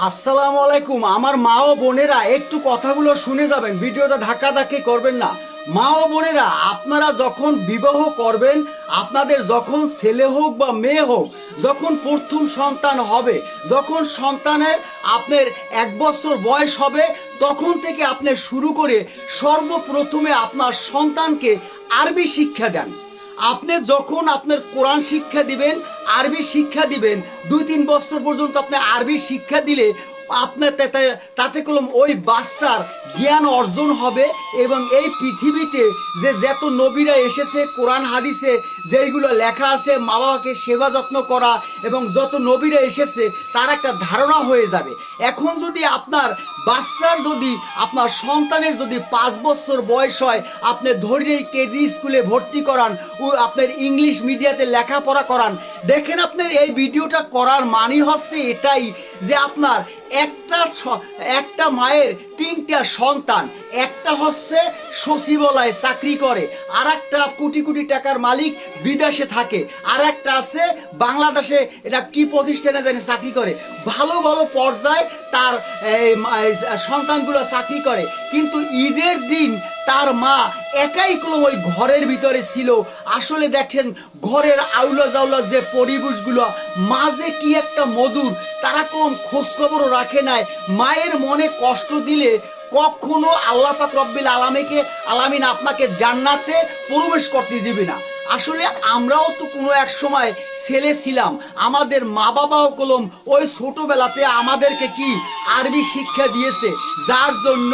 আসসালামু আলাইকুম। আমার মা ও বোনেরা একটু কথাগুলো শুনে যাবেন, ভিডিওটা ধাক্কাধাক্কি করবেন না। মা ও বোনেরা, আপনারা যখন বিবাহ করবেন, আপনাদের যখন ছেলে হোক বা মেয়ে হোক, যখন প্রথম সন্তান হবে, যখন সন্তানের আপনার 1 বছর বয়স হবে, তখন থেকে আপনি শুরু করে সর্বপ্রথমে আপনার সন্তানকে আরবি শিক্ষা দেন। আপনি যখন আপনার কোরআন শিক্ষা দিবেন, আরবি শিক্ষা দিবেন, 2-3 বছর পর্যন্ত আপনি আরবি শিক্ষা দিলে আপনার তাতে কলম ওই বাচ্চার জ্ঞান অর্জন হবে। এবং এই পৃথিবীতে যে যত নবীরা এসেছে, কোরআন হাদিসে যেইগুলো লেখা আছে, মা বাবাকে সেবা যত্ন করা, এবং যত নবীরা এসেছে তার একটা ধারণা হয়ে যাবে। এখন যদি আপনার বাচ্চার, যদি আপনার সন্তানের যদি 5 বছর বয়স হয়, আপনি ধরেই কেজি স্কুলে ভর্তি করান, ও আপনার ইংলিশ মিডিয়াতে লেখাপড়া করান, দেখেন আপনার এই ভিডিওটা করার মানে হচ্ছে এটাই যে আপনার একটা মায়ের 3টা সন্তান, একটা হচ্ছে সচিবালয়ে চাকরি করে, আর একটা কোটি কোটি টাকার মালিক বিদেশে থাকে, আর একটা আছে বাংলাদেশে, এটা কি প্রতিষ্ঠানে জানি চাকরি করে, ভালো ভালো পর্যায়ে তার সন্তানগুলো চাকরি করে। কিন্তু ঈদের দিন তার মা একাই কলম ওই ঘরের ভিতরে ছিল। আসলে দেখেন ঘরের আউলা জাউলা যে পরিবেশগুলো, মাঝে কি একটা মধুর, তারা কোন খোঁজ খবরও রাখে নাই। মায়ের মনে কষ্ট দিলে কখনো আল্লাহ পাক রব্বিল আলামিন আপনাকে জান্নাতে প্রবেশ করতে দিবে না। আসলে আমরাও তো কোনো এক সময় ছেলে ছিলাম, আমাদের মা বাবাও কলম ওই ছোটবেলাতে আমাদেরকে কি আরবি শিক্ষা দিয়েছে, যার জন্য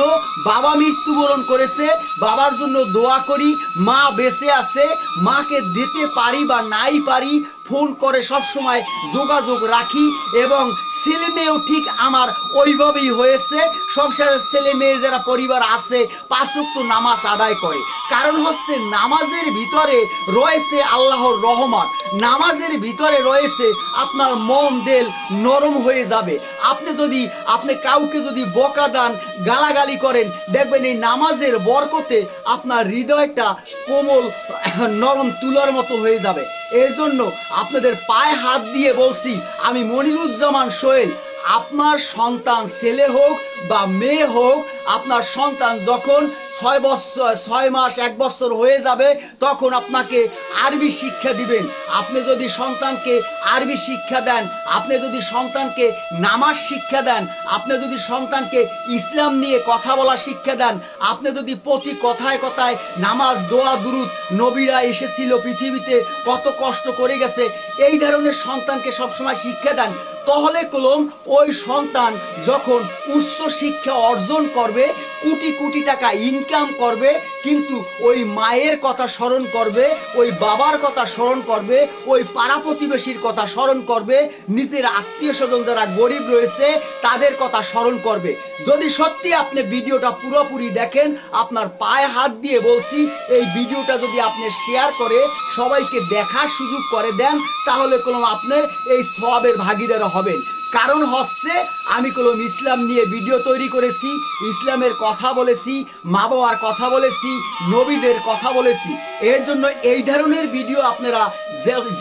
বাবা মৃত্যুবরণ করেছে। বাবার জন্য দোয়া করি, মা বেঁচে আছে, মাকে দিতে পারি বা নাই পারি, ফোন করে সব সময় যোগাযোগ রাখি। এবং ছেলে মেয়েও ঠিক আমার ওইভাবেই হয়েছে। সংসারের ছেলে মেয়ে যারা পরিবার আছে 5 ওয়াক্ত নামাজ আদায় করে, কারণ হচ্ছে নামাজের ভিতরে রয়েছে আল্লাহর রহমত, নামাজের ভিতরে রয়েছে আপনার মন দিল নরম হয়ে যাবে। আপনি কাউকে যদি বকা দেন, গালাগালি করেন, দেখবেন এই নামাজের বরকতে আপনার হৃদয়টা কোমল নরম তুলার মতো হয়ে যাবে। এর জন্য আপনাদের পায়ে হাত দিয়ে বলছি, আমি মনিরুজ্জামান সোহেল, আপনার সন্তান ছেলে হোক বা মেয়ে হোক, আপনার সন্তান যখন 6 মাস 1 বছর হয়ে যাবে, তখন আপনাকে আরবি শিক্ষা দিবেন। আপনি যদি সন্তানকে আরবি শিক্ষা দেন, আপনি যদি সন্তানকে নামাজ শিক্ষা দেন, আপনি যদি সন্তানকে ইসলাম নিয়ে কথা বলা শিক্ষা দেন, আপনি যদি প্রতি কথায় কথায় নামাজ, দোয়া, দুরুদ, নবীরা এসেছিল পৃথিবীতে, কত কষ্ট করে গেছে, এই ধরনের সন্তানকে সবসময় শিক্ষা দেন, তাহলে কলম ওই সন্তান যখন উচ্চ শিক্ষা অর্জন করবে, কোটি কোটি টাকা ইনকাম করবে, কিন্তু ওই মায়ের কথা স্মরণ করবে, ওই বাবার কথা স্মরণ করবে, ওই পাড়া প্রতিবেশীর কথা স্মরণ করবে, নিজের আত্মীয় স্বজন যারা গরিব রয়েছে তাদের কথা স্মরণ করবে। যদি সত্যি আপনি ভিডিওটা পুরোপুরি দেখেন, আপনার পায়ে হাত দিয়ে বলছি, এই ভিডিওটা যদি আপনি শেয়ার করে সবাইকে দেখার সুযোগ করে দেন, তাহলে কোনো আপনার এই সওয়াবের ভাগীদার হবেন। কারণ হচ্ছে আমি কলম ইসলাম নিয়ে ভিডিও তৈরি করেছি, ইসলামের কথা বলেছি, মা বাবার কথা বলেছি, নবীদের কথা বলেছি। এর জন্য এই ধরনের ভিডিও আপনারা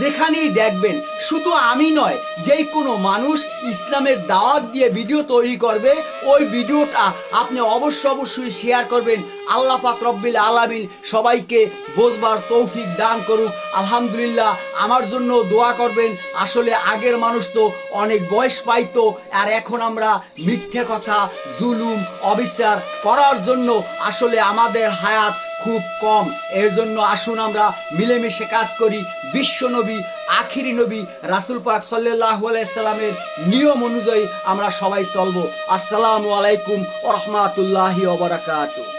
যেখানেই দেখবেন, শুধু আমি নয়, যে কোনো মানুষ ইসলামের দাওয়াত দিয়ে ভিডিও তৈরি করবে, ওই ভিডিওটা আপনি অবশ্যই শেয়ার করবেন। আল্লাহ পাক রব্বিল আলামিন সবাইকে বোঝবার তৌফিক দান করুক। আলহামদুলিল্লাহ, আমার জন্য দোয়া করবেন। আসলে আগের মানুষ তো অনেক বয়স পাইতো, আর এখন আমরা মিথ্যে কথা, জুলুম, অবিচার করার জন্য আসলে আমাদের হায়াত খুব কম। এর জন্য আসুন আমরা মিলেমিশে কাজ করি, বিশ্ব নবী, আখিরি নবী রাসূল পাক সাল্লাল্লাহু আলাইহি সাল্লামের নিয়ম অনুযায়ী আমরা সবাই চলবো। আসসালামু আলাইকুম ওয়া রাহমাতুল্লাহি ওয়া বারাকাতুহু।